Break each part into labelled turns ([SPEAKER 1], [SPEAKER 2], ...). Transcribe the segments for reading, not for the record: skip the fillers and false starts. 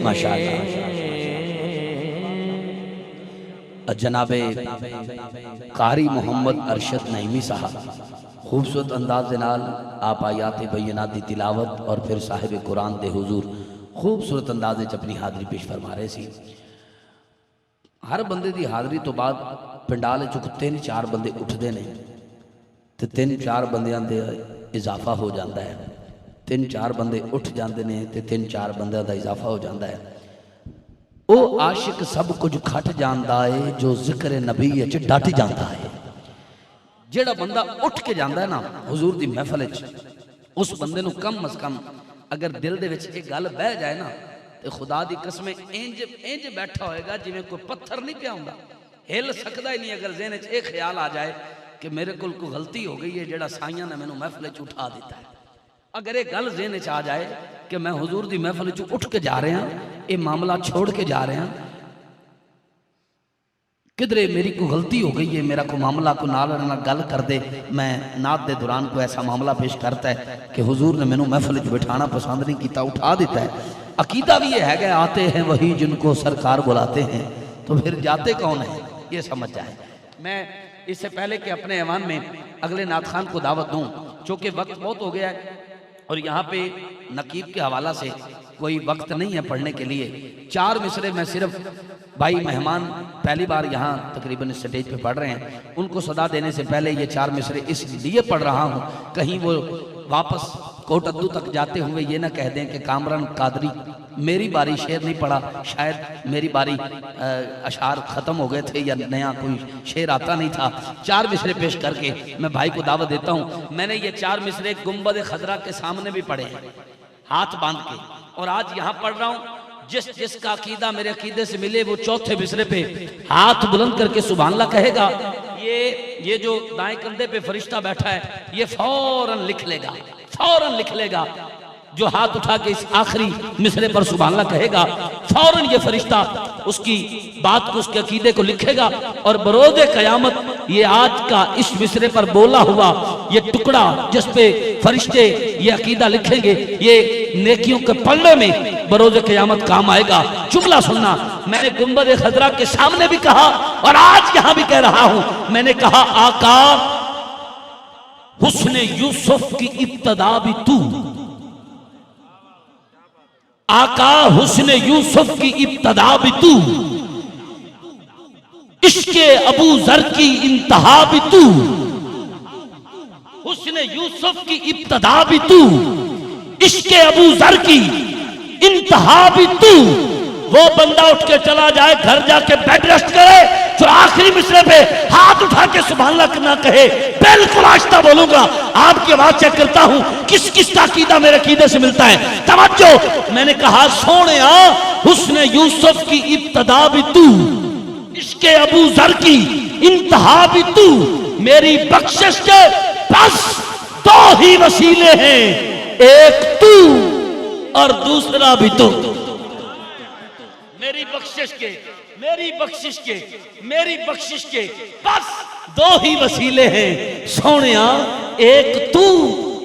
[SPEAKER 1] माशाअल्लाह। जनाबे कारी मोहम्मद अरशद नईमी साहब खूबसूरत अंदाज दे नाल आप आयात बय्यनात दी तिलावत और फिर साहिब कुरान दे हुजूर खूबसूरत अंदाज विच अपनी हाज़री पेश फरमा रहे सी। हर बंदे दी हाज़री तो बाद पिंडाल चुक 3-4 बंदे उठते हैं तो 3-4 बंदियां दे इजाफा हो जाता है। 3-4 बंदे उठ जाते हैं तो 3-4 बंदियां दा इजाफा हो जाता है। वो आशिक सब कुछ खट जाता है जो जिक्र नबी च डट जाता है। जेड़ा बंदा उठ के जाता है ना हुजूर दी महफिल उस बंदे नूं कम अज कम अगर दिल दे विच एक गल बह जाए ना तो खुदा दी कसम इंज बैठा होएगा जिवें कोई पत्थर नहीं पिया हुंदा, हिल सकता ही नहीं। अगर ज़हन च एक ख्याल आ जाए कि मेरे को कोई गलती हो गई है जेड़ा साइयां ने मैनूं महफिल च उठा दिता है, अगर ये गल ज़हन च आ जाए कि मैं हुजूर दी महफिल च उठ के जा रहा, ये मामला छोड़ के जा रहा, किधरे मेरी कोई गलती हो गई है, मेरा कोई मामला को नाल गल कर दे, मैं नात के दौरान कोई ऐसा मामला पेश करता है कि हुजूर ने मैनू महफिल च बिठाना पसंद नहीं किया, उठा देता है। अकीदा भी ये है, आते हैं वही जिनको सरकार बुलाते हैं, तो फिर जाते कौन है ये समझ जाए। मैं इससे पहले कि अपने ऐवान में अगले नात खान को दावत दूँ, चूँकि वक्त बहुत हो गया है और यहाँ पे नकीब के हवाला से कोई वक्त नहीं है पढ़ने के लिए। 4 मिसरे मैं सिर्फ भाई मेहमान पहली बार यहाँ तकरीबन स्टेज पे पढ़ रहे हैं, उनको सदा देने से पहले ये 4 मिसरे इसलिए पढ़ रहा हूँ कहीं वो वापस कोट अद्दू तक जाते हुए ये ना कह दें कि कामरान कादरी मेरी बारी शेर नहीं पढ़ा, शायद मेरी बारी अशार ख़त्म हो गए थे या नया कोई शेर आता नहीं था। 4 मिसरे पेश करके मैं भाई को दावत देता हूँ। मैंने ये 4 मिसरे गुंबद खजरा के सामने भी पढ़े हैं हाथ बांध के, और आज यहाँ पढ़ रहा हूँ। जिसका अकीदा मेरे अकीदे से मिले वो 4थे मिसरे पे हाथ बुलंद करके सुभान अल्लाह कहेगा। ये जो दाएं कंधे पे फरिश्ता बैठा है ये फौरन लिख लेगा, फौरन लिख लेगा। जो हाथ उठा के इस आखिरी मिसरे पर सुभान अल्लाह कहेगा, फौरन ये फरिश्ता उसकी बात को, उसके अकीदे को लिखेगा, और बरोज़े क़यामत ये आज का इस मिसरे पर बोला हुआ ये टुकड़ा जिस पे फरिश्ते ये अकीदा लिखेंगे, ये नेकियों के पल्ले में बरोज़े क़यामत काम आएगा। जुमला सुनना, मैंने गुंबद खजरा के सामने भी कहा और आज यहां भी कह रहा हूं। मैंने कहा आका हुस्न यूसुफ की इब्तदा भी तू, आका हुस्न यूसुफ की इब्तदा भी तू, इश्के अबू जर की इंतहा भी तू, हुस्न यूसुफ की इब्तदा भी तू, इश्के अबू जर की इंतहा भी तू। वो बंदा उठ के चला जाए घर जाके बेड रेस्ट करे जो आखिरी मिसरे पे हाथ उठा के सुभान अल्लाह ना कहे, बिल्कुल आहिस्ता बोलूंगा, आपकी आवाज चेक करता हूं किस किस का अकीदा मेरे अकीदे से मिलता है। तवज्जो, मैंने कहा सोनिया हुस्न यूसुफ की इब्तदा भी तू, इसके अबू जर की इंतहा भी तू, मेरी बख्शिश के बस 2 ही वसीले हैं, एक तू और दूसरा भी तू। मेरी बख्शिश के, मेरी बख्शिश के, मेरी बख्शिश के बस 2 ही वसीले हैं सोनिया, एक तू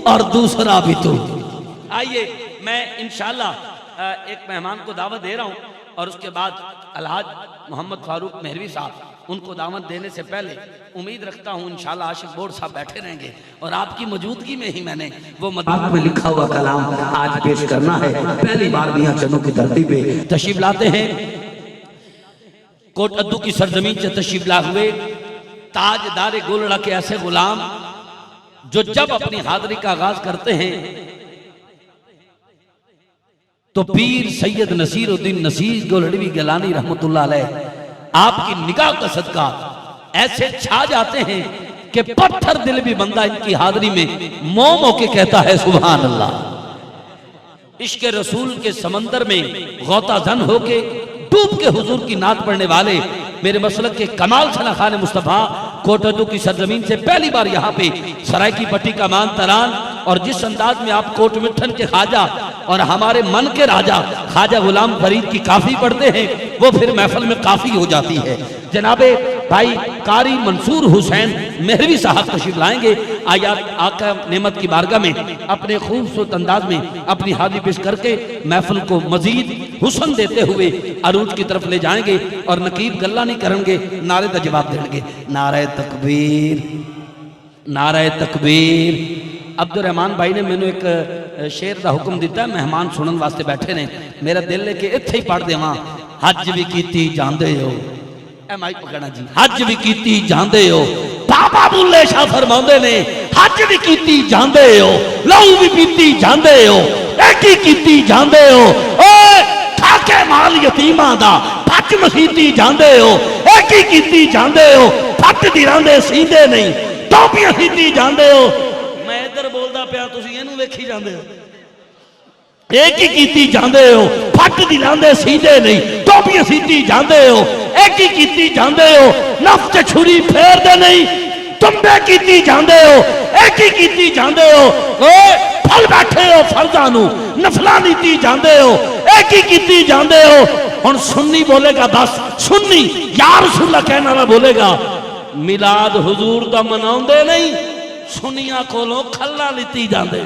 [SPEAKER 1] और दूसरा भी तू। आइए मैं इंशाअल्लाह एक मेहमान को दावत दे रहा हूं और उसके बाद अलहाज मोहम्मद फारूक मेहरवी साहब, उनको दावत देने से पहले उम्मीद रखता हूं इंशाअल्लाह आशिक बोर्ड साहब बैठे रहेंगे और आपकी मौजूदगी में ही मैंने वो मदीना में लिखा हुआ कलाम आज पेश करना है। पहली बार भी चनों की धरती पे तशरीफ लाते हैं, कोट अद्दू की सरजमीन से तशरीफ ला हुए ताजदार गोलड़ा के ऐसे गुलाम जो जब अपनी हाजिरी का आगाज करते हैं तो पीर सैयद नसीरुद्दीन नसीर गोलड़वी गिलानी रहमतुल्लाह अलैह आपकी निगाह का सदका ऐसे छा जाते हैं कि पत्थर दिल भी बंदा इनकी हाजिरी में मोमो के कहता है सुभान अल्लाह। इश्क रसूल के समंदर में गौता जन होके डूब के हुजूर की नात पढ़ने वाले मेरे मसलक के कमाल सना खान मुस्तफ़ा कोट अद्दू की सरजमीन से पहली बार यहाँ पे सराय की पट्टी का मान तरान, और जिस अंदाज में आप कोट मिठन के ख्वाजा और हमारे मन के राजा ख्वाजा गुलाम फरीद की काफी पढ़ते हैं वो फिर महफिल में काफी हो जाती है। जनाबे भाई कारी मंसूर हुसैन मेहरवी साहब तशरीफ लाएंगे, आयात आका नेमत की बारगाह में अपने खूबसूरत अंदाज में अपनी हाजिरी पेश करके महफिल को मजीद हुस्न देते हुए अरूज की तरफ ले जाएंगे और नकीब गल्ला नहीं करेंगे, नारे का जवाब देंगे। नारे तकबीर, नारे तकबीर। अब्दुल रहमान भाई ने मैंने एक शेर का हुक्म दिता है, मेहमान सुनने वास्ते बैठे ने, मेरा दिल है कि इत्थे ही पढ़ देवां। हज भी कीती जांदे हो, ए माइक पकड़ना जी, हज भी कीती जांदे हो, बाबा बुल्ले शाह फरमांदे ने हज भी कीती जांदे हो, लहू भी पीती जांदे हो, एक ही कीती जांदे हो, ओए खाके माल यतीमां दा फट मसीती जांदे हो, एक ही कीती जांदे हो, फट दिरांदे सींदे नहीं, टोपियां सीती जांदे हो। मैं इधर बोलदा पिया, तुसीं इहनूं वेखी जांदे हो। एक ही कीती जांदे हो, फट दिलांदे सीधे नहीं, टोपियां सीती जांदे हो, एक ही कीती जांदे हो, नफ्स च छुरी फेरदे नहीं, तुम्बे कीती जांदे हो, एक ही कीती जांदे हो, ओए फल बैठे हो फर्जां नूं नफलां नीती जांदे हो, एक ही कीती जांदे हो। हुण सुन्नी बोलेगा 10, सुन्नी या रसूलल्लाह कहने वाला बोलेगा मिलाद हुजूर दा मनाउंदे नहीं, सुन्नियां कोलों खल्ला लीती जांदे,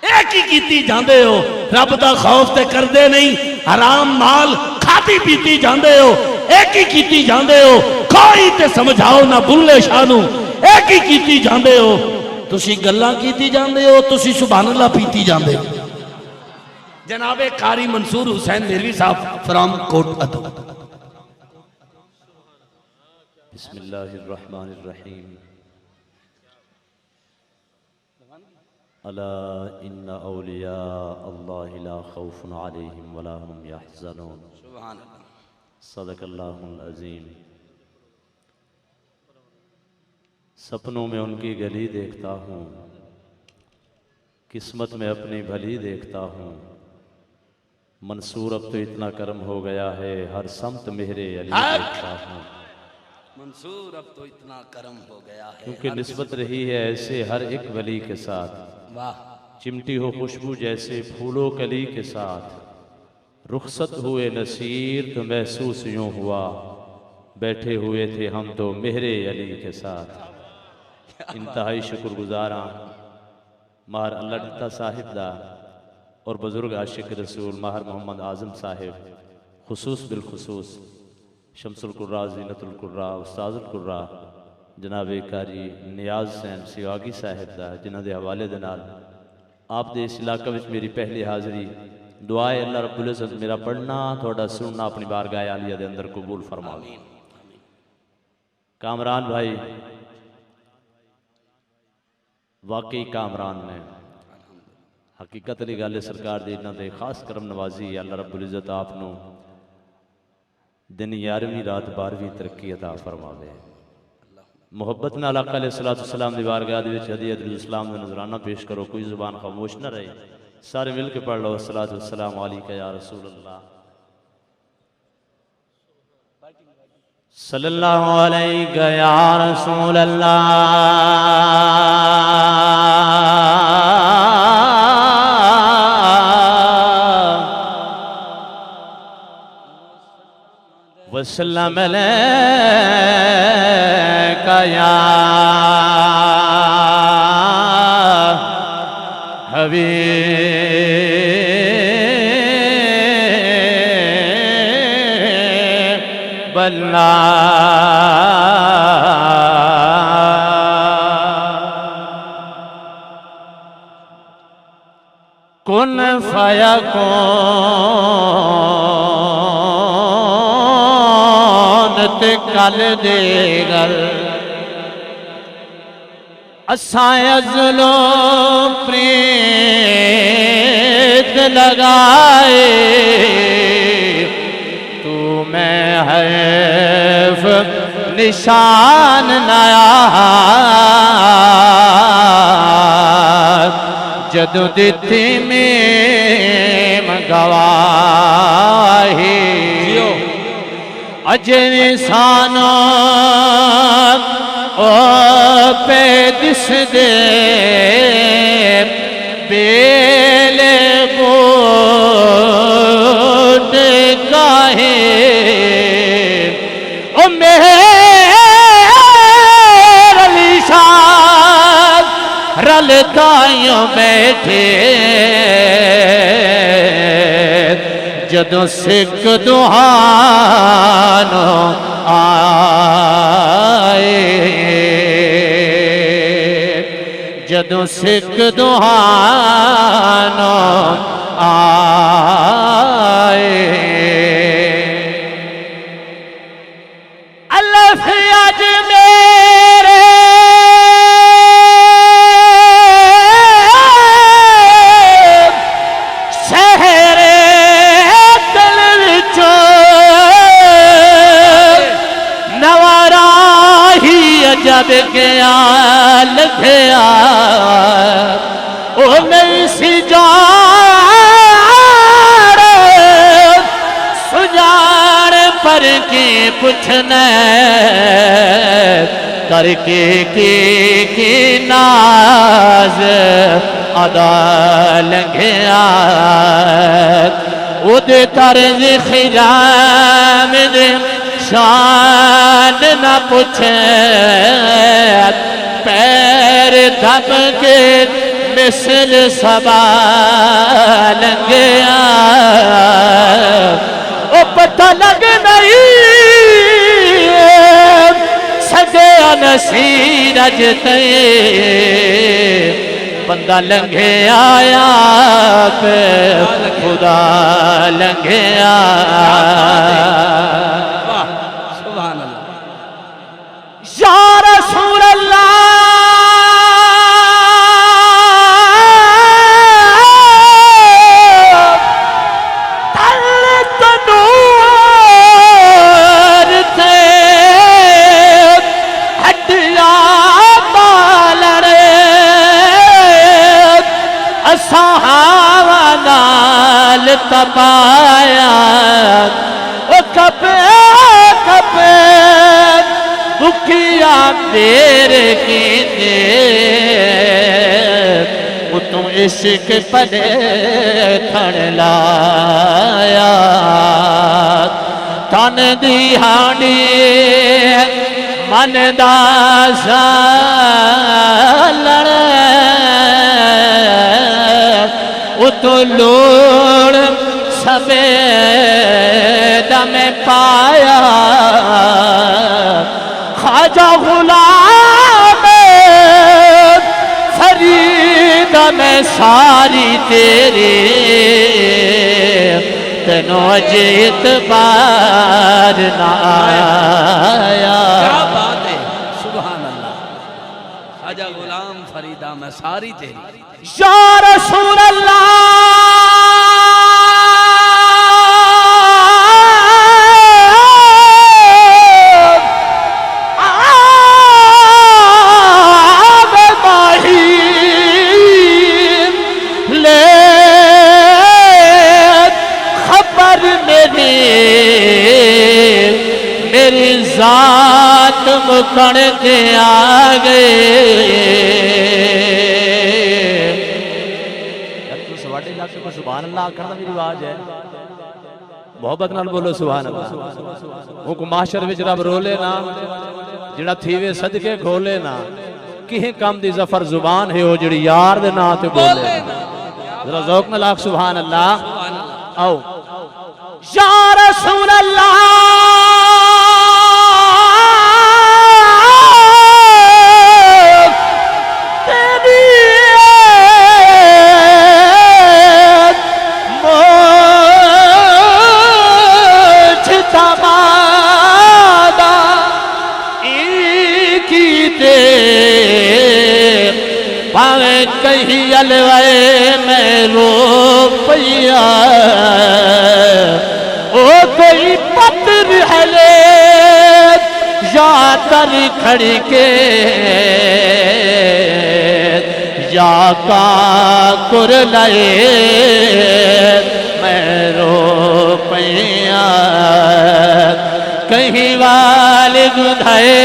[SPEAKER 1] एक ही कीती जांदे हो, रब दा खौफ ते करदे नहीं, हराम माल खाती पीती जांदे हो, एक ही कीती जांदे हो, कोई ते समझाओ ना बुल्ले शाह नूं, एक ही कीती जांदे हो, तुसी गल्लां कीती जांदे हो, तुसी सुभान अल्लाह पीती जांदे हो। जनाबे कारी मंसूर हुसैन मेरवी साहब फ्रॉम कोट अदब।
[SPEAKER 2] बिस्मिल्लाहिर्रहमानिर्रहीम। अला इन्ना औलिया अल्लाहि ला खौफुन अलैहिम वला हुम यहज़नून। सुभान अल्लाह। सदक़ल्लाहुल अज़ीम। सपनों में उनकी गली देखता हूँ, किस्मत में अपनी भली देखता हूँ, मंसूर अब तो इतना कर्म हो गया है, हर समत मेरे अली देखता हूँ।
[SPEAKER 1] मंसूर अब तो इतना कर्म हो गया है,
[SPEAKER 2] क्योंकि निस्बत रही है ऐसे हर एक वली के साथ,
[SPEAKER 1] वाह,
[SPEAKER 2] चिमटी हो खुशबू जैसे फूलों कली के साथ, रुखसत हुए नसीर तो महसूस यूं हुआ, बैठे हुए थे हम तो मेरे अली के साथ। इंतहाई शुक्रगुजारा माहर अल्लाह डिता साहिब दा और बुजुर्ग आशिक रसूल माहर मोहम्मद आजम साहिब, खुसूस बिलखुसूस शमसुल कुर्रा ज़ीनतुल कुर्रा उस्ताजुल कुर्रा जनाब कारी नियाज सैन सिवागी साहिब दा, जिन्हां दे हवाले दे नाल आप दे इस इलाके में मेरी पहली हाज़री। दुआ है अल्लाह रब्बुल इज़्ज़त मेरा पढ़ना थोड़ा सुनना अपनी बारगाह आलिया दे अंदर कबूल फरमावे। कामरान भाई वाकई कामरान ने हकीकत वाली गल सरकार दी इन्हां दे खास करम नवाजी अल्लाह रब्बुल इज़्ज़त आपनूं दिन 11वीं रात 12वीं तरक्की अता फरमावे। मुहब्बत नाल आका अलैहिस्सलातु वस्सलाम दी बारगाह दे विच हदीयत इस्लाम दा नजराना पेश करो, कोई जुबान खामोश न रहे, सारे मिल के पढ़ लो अस्सलातु वस्सलाम अलैका या रसूल अल्लाह सल्लल्लाहु अलैका या रसूल अल्लाह वसल्लम अलैका या हबीब अल्लाह। कुन फयकून ते कल दे गल असां अज़लो प्रीत लगाए, तू मैं हैफ निशान नया जदू दिती में गवाही अज इंसानो ओ पे दिस दे बेले बोट काहे ओ मेरे अली शाह कायों बैठे जदों सिख दुहानो आए जदों सिख दुहानो आए अल्लाह अज मेरे शहरे दिल विचों नवारा ही अजब गया लखया ओ नहीं सी जान सुजान पर के पुछना करके की नाज अदा लंघिया उदे तरज खिजाम दे शान न पूछे पैर दब के मिसल सबा लंघिया ओ पता लग नहीं सदे नसीर अजते बंदा लंघे आया पे खुदा लंघे
[SPEAKER 1] सुभान अल्लाह
[SPEAKER 2] या रसूल अल्लाह तपाया ओ कपे कपे दुखिया तेरे की दे वो तुम इश्क पदे खड़ लाया तन दी हांडी मन दासा लड़ वो तो लोड़ सवेद में पाया ख्वाजा गुलाम फरीद में सारी तेरे तेनों अजीत बार ना आया
[SPEAKER 1] क्या बात है सुभान अल्लाह ख्वाजा गुलाम फरीदा में सारी तेरी
[SPEAKER 2] या रसूल अल्लाह मेरी जात मुकण के आ गए साढ़े लाख को सुभान अल्लाह करना भी रिवाज है मोहब्बत नाल बोलो सुभान अल्लाह वो माशर विच रब रोले ना जिहड़ा थीवे सदके खोले ना किहे काम दी जफर जुबान है वो जिहड़ी यार दे नाम ते बोले जरा ज़ौक़ नाल आख सुभान अल्लाह आओ या रसूल अल्लाह तेरी मोछ तमादा की दे भावे कहीं अलवाए में रो पैया ओ कोई पत्र हले या तर खड़ी के या का कुर लए मैं रो पैया कहीं वाल गुधाए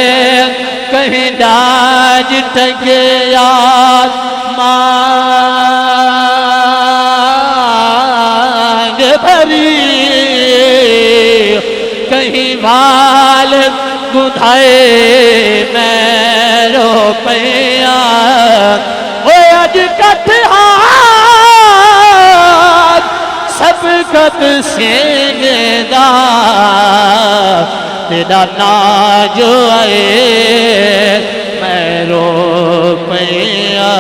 [SPEAKER 2] कहीं डाज टके याद मांग भरी कहीं वाल गुधाए मैं रो पैया ओ अज कटहार सबकत सेंदा तेरा ना जो आए मैं रो पैया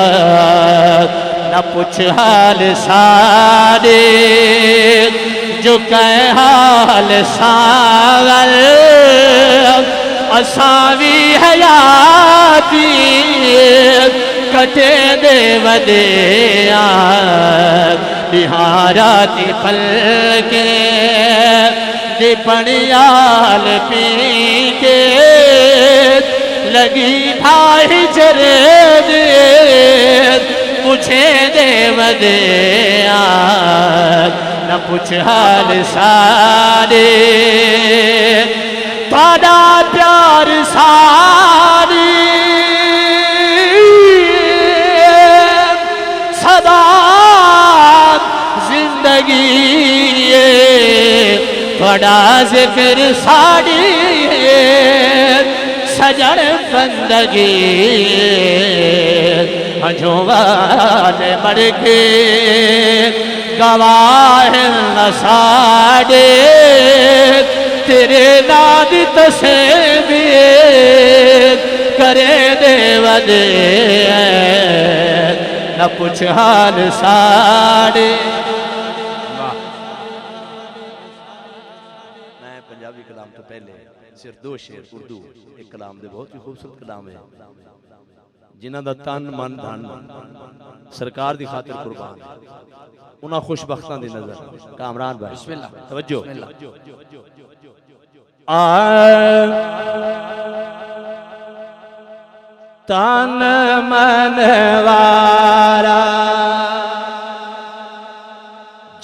[SPEAKER 2] न पुछ हाल सारे जो कह हाल सागर असावी हयाती कटे दे वदिया बिहारा ती पल के दीपणियाल पी के लगी भाई जरे दे मुझे दे वदिया न पुछ हाल सारे बड़ा प्यार सारी सदा जिंदगी बड़ा जिक्र साड़ी सजन बंदगी हजोवान मर के गवाह न साड़े तेरे नाद तसे भी करे देवदे न पुछ हाल साड़े। मैं पंजाबी कलाम तो पहले सिर्फ 2 शेर उर्दू एक कलाम दे बहुत ही खूबसूरत कलाम है जिन्हां दा तन मन धन सरकार दी खातिर कुर्बान उन्हां खुशबख्तां दी नजर कामरान भाई बिस्मिल्लाह तवज्जो तन मन वारा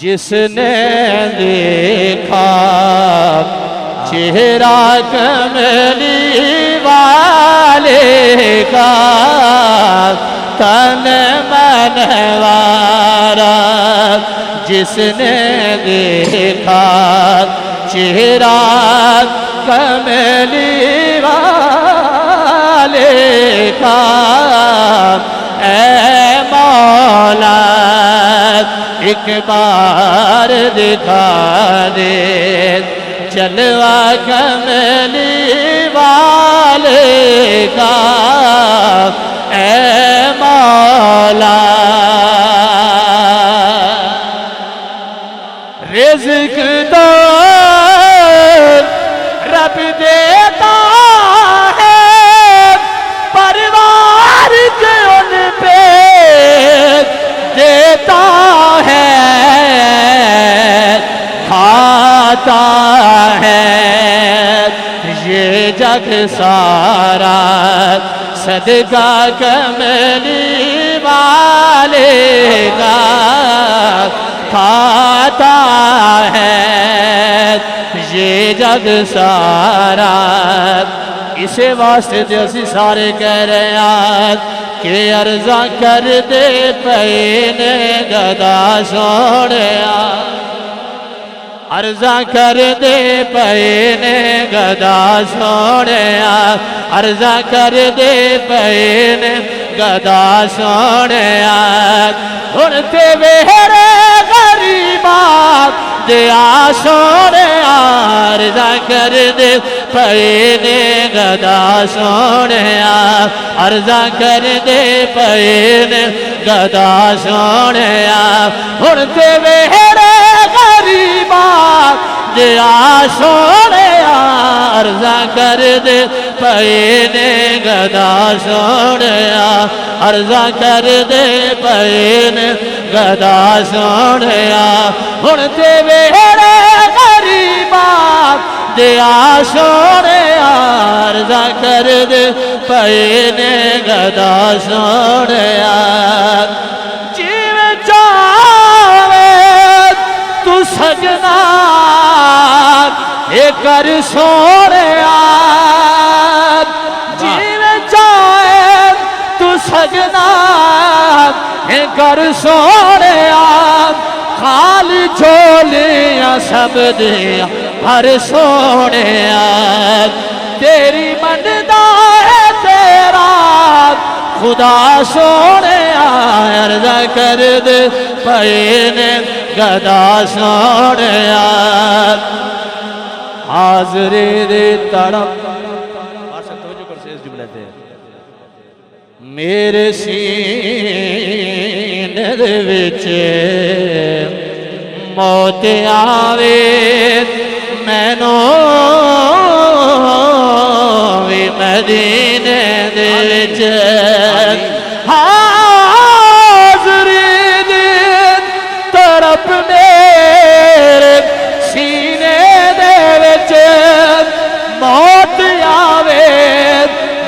[SPEAKER 2] जिसने देखा चेहरा कमली वाले का तन मन वारा जिसने देखा चेहरा कमली वाले का ऐ मौला एक बार दिखा दे जलवा कमली वाले का ऐ मौला रिज़्क़ दो रब देता है परिवार के उन पे देता है खाता है ये जग सारा सदका कमली वाले का खाता है ये जग सारा। इसे वास्ते ते असी सारे कह रहे हैं कि अर्जा कर दे पे ने गदा सोनिया अर्जा कर दे पे ने गदा सोनिया अर्जा कर दे पे ने गदा सोनिया हुण ते वेरे गरीबा दया सोनिया अर्जा कर दे पे ने गदा सोनिया अर्जा कर दे पे ने गदा सोनिया हुण ते वेरे गरीबा दया सोनिया अर्जा कर दे पे ने गदा सोनिया अर्जा कर दे पे ने गदा सोनिया हुण ते वेरे गरीबा दया सोनिया अर्जा कर दे पे ने गदा सोनिया जीव जावे तू सजना ये कर सोनिया जीव जाए तू सजना ये कर सोनिया खाली झोलियां सब दिया हर सोनिया तेरी मनदा है तेरा खुदा सोने अर्ज़ा कर दे पे ने गदा सोने हाज़री दे तड़प मेरे सीने दे विच मौत आवे मैनू भी मदीने दे विच हाज़री दी तड़प मेरे सीने दे विच मौत आवे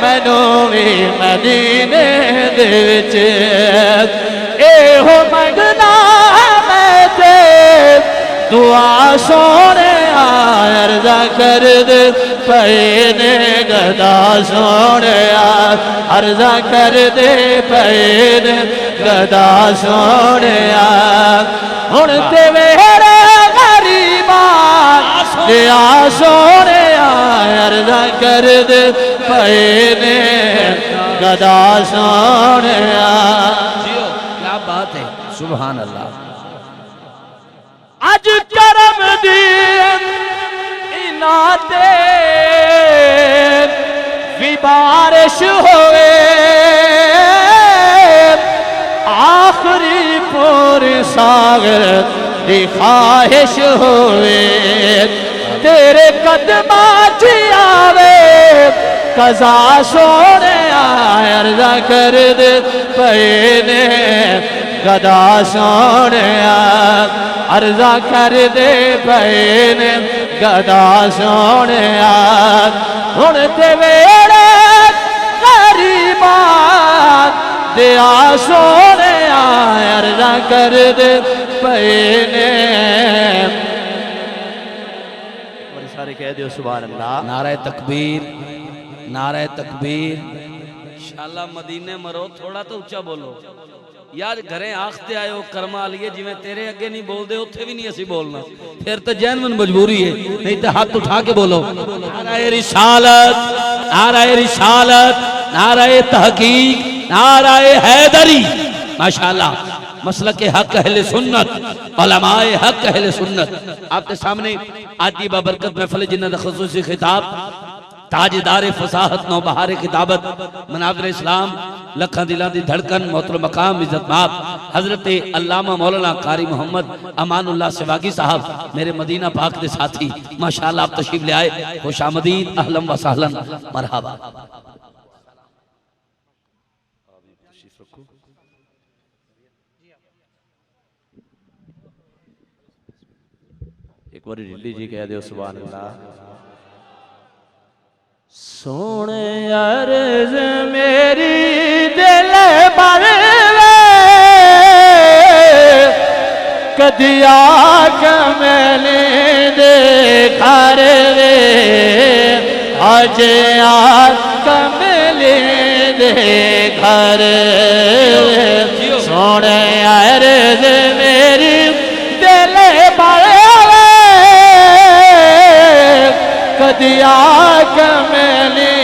[SPEAKER 2] मैनू भी मदीने दे विच एहो मंगना मैं ते दुआ सोने अर्ज़ा कर दे पे ने गदा सोने अर्ज़ा कर दे पे ने गदा सोने हुण ते मेरे गरीबान दिया सोने अर्ज़ा कर दे पे ने गदा सोने
[SPEAKER 1] क्या बात है सुभान अल्लाह
[SPEAKER 2] अज करम दी इनाते भी बारिश होए आखिरी पूरी सागर दी ख्वाहिश होए तेरे कदमा च आवे कज़ा सोने अर्ज़ा कर दे पे ने गदा सोने अर्ज़ा कर दे पे ने गदा सोने हुण ते वेड़े गरीबान दिया सोने अर्ज़ा कर दे पे ने सारे कह दियो सुभान अल्लाह
[SPEAKER 1] नारे तकबीर नारे तकबीर इंशाअल्लाह मदीने मरो थोड़ा तो ऊंचा बोलो यार घरे आखते आयो कर्मा लिए जिवें तेरे अगे नहीं बोलते उत्थे भी नहीं असी बोलना फिर तो जैनवन मजबूरी है नहीं तो हाथ उठा के बोलो नारे रिसालत नारे तहकीक नारे हैदरी माशाअल्लाह मसलक हक अहले सुन्नत उलमाए हक अहले सुन्नत आपके सामने आज की बाबरकत महफिल जिन्ना दा खुसूसी खिताब ताजदार फसाहत नौबहार किताबत मनाज़िर इस्लाम लखा दिलों की धड़कन मोहतरम मकाम इज्जत माप हजरत अल्लामा मौलाना कारी मोहम्मद अमानुल्लाह सिवागी साहब मेरे मदीना पाक के साथी माशाअल्लाह आप तशरीफ ले आए खुश आमदीद अहलन व सहलन मरहबा
[SPEAKER 2] एक बार दिल्ली जी कह दो सुभान अल्लाह सोने अर्ज मेरी दिल पर कदिया कमले दे घर वे आज कमले दे घर सोने अर्ज मेरी दिल पर कदिया कमली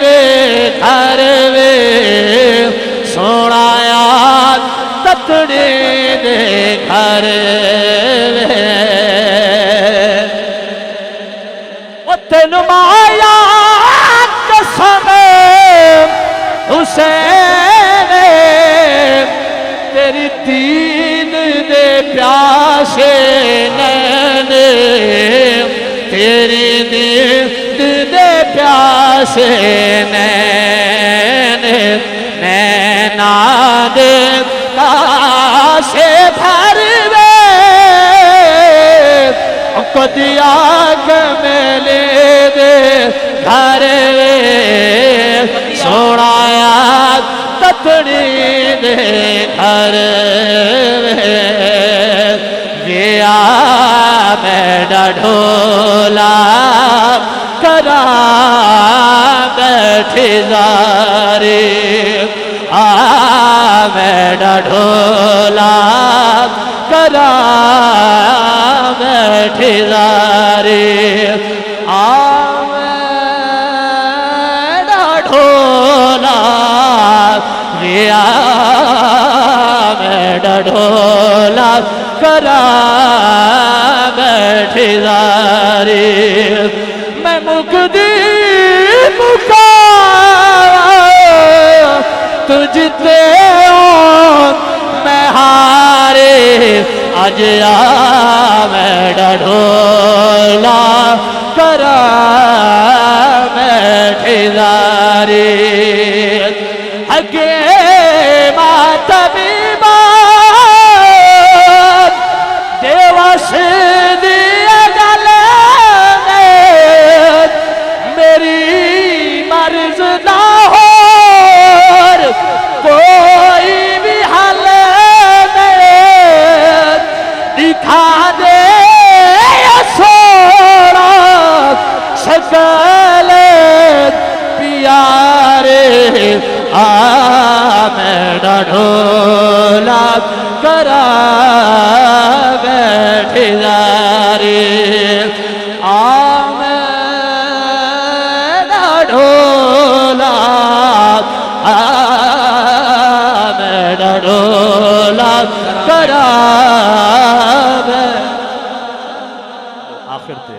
[SPEAKER 2] दे घर वे सोना याद ततड़ी दे घर वे तेन माया कसम हुसैन तेरी दीन दे प्यासे नैने तेरी नींद दे प्यासे नैना दे कासे भरवे कदिया कमले दे घर वे सोना याद ततड़ी दे घर वे गया मैं ढोला करा बैठी जारे मैं ढोला करा बैठी जारे मैं ढोला ढोला करा बैठे जारे मैं मुकदी मुका तुझते मैं हारे आज आ मैं ढोला करा बैठे जारे अगे माता बीबा देवस दिया गल मेरी मर्ज ना हो कोई भी हल दिखा दे सोना सकल प्यारे आ मैं ढोला करा बैठे जारे आ मैं ढोला मैं ढोला करा आखिर थे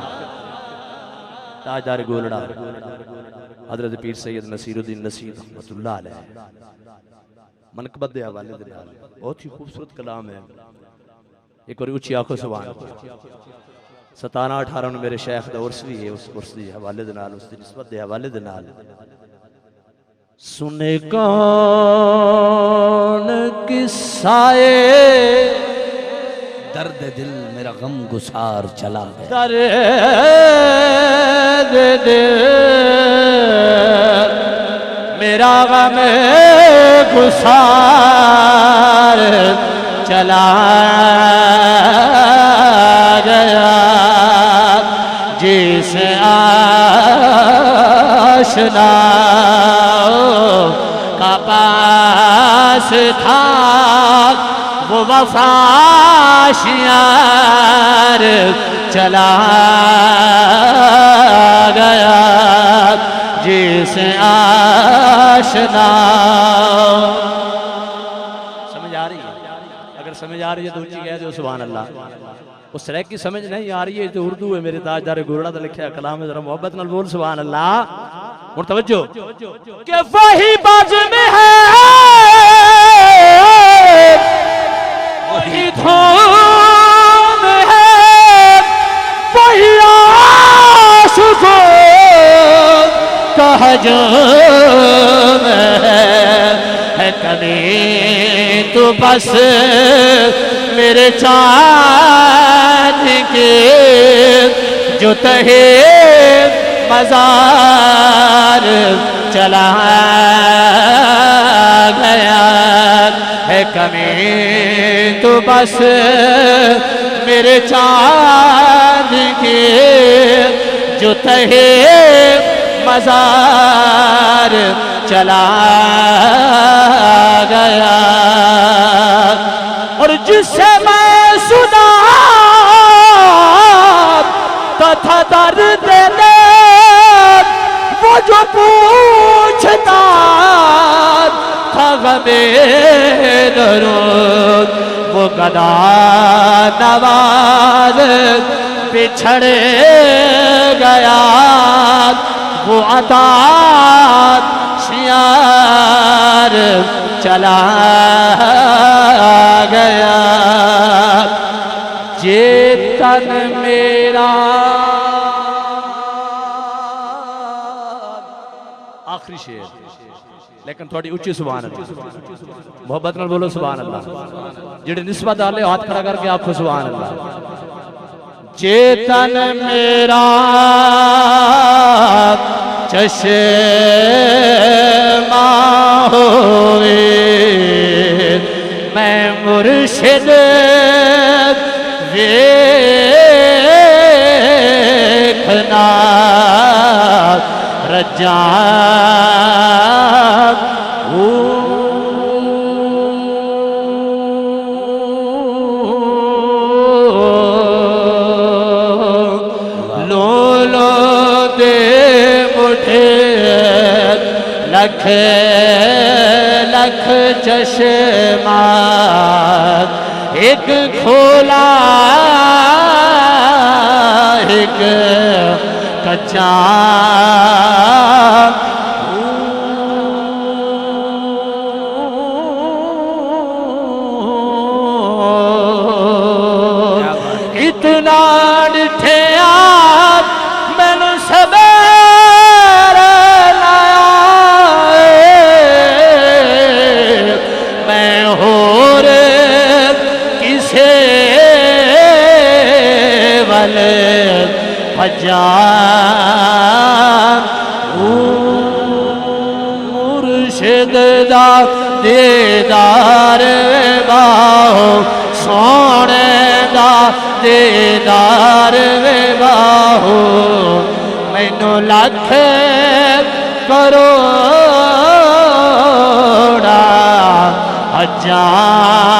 [SPEAKER 2] ताजदार गोलड़ा हजरत पीर सैयद नसीरुद्दीन नसीर रहमतुल्लाह अलैह मनकबत के हवाले दे नाल बहुत ही खूबसूरत कलाम है। एक बार उच्ची आखो सुभान 17-18 मेरे शेख दा उर्स भी है उस उर्स के हवाले दे नाल उसकी निस्बत के हवाले दे नाल सुने कौन किस्साए
[SPEAKER 1] दर्द दिल मेरा गम गुसार चला गया
[SPEAKER 2] दर्द दिल मेरा गम गुसार चला गया जिस आशना का पास था वो वफाशियार चला गया जिस आशना। समझ आ रही है? अगर समझ आ रही है तो ऊंची कह दो सुभान अल्लाह। उस तरह की समझ नहीं आ रही है तो उर्दू है मेरे ताजदार गोरड़ा तो लिखा कलाम है जरा मोहब्बत नाल बोल सुभान अल्लाह। और तवज्जो कि वही बाज में है वही धूम है वही आशिको कह जो है कभी तो बस मेरे चाँद के जो तहे मजार चला गया है कमी तो बस मेरे चाँद के जो तहे मजार चला गया। और जिससे मैं सुना तथा दर्द दे वो जो पूछता था गमे दरूद वो गदा नवाज बिछड़ गया वो अता शियार चला गया। चेतन मेरा आखिरी शेर लेकिन थोड़ी उच्ची सुभान अल्लाह मोहब्बत नाल बोलो सुभान अल्लाह। जेड़े निस्बत वाले हाथ खड़ा करके आखो सुभान अल्लाह। चेतन मेरा चश्मा होए मैं मुर्शिद देखना रजा लख लख चश्मा एक खोला एक कच्चा इतना डिठे आप मैनू सबेरे लाए मैं होर किसे वल भजा मुर्शिद दा दीदार बाहो सोने दा दीदार बाहो मैनू लख करोड़ा हजार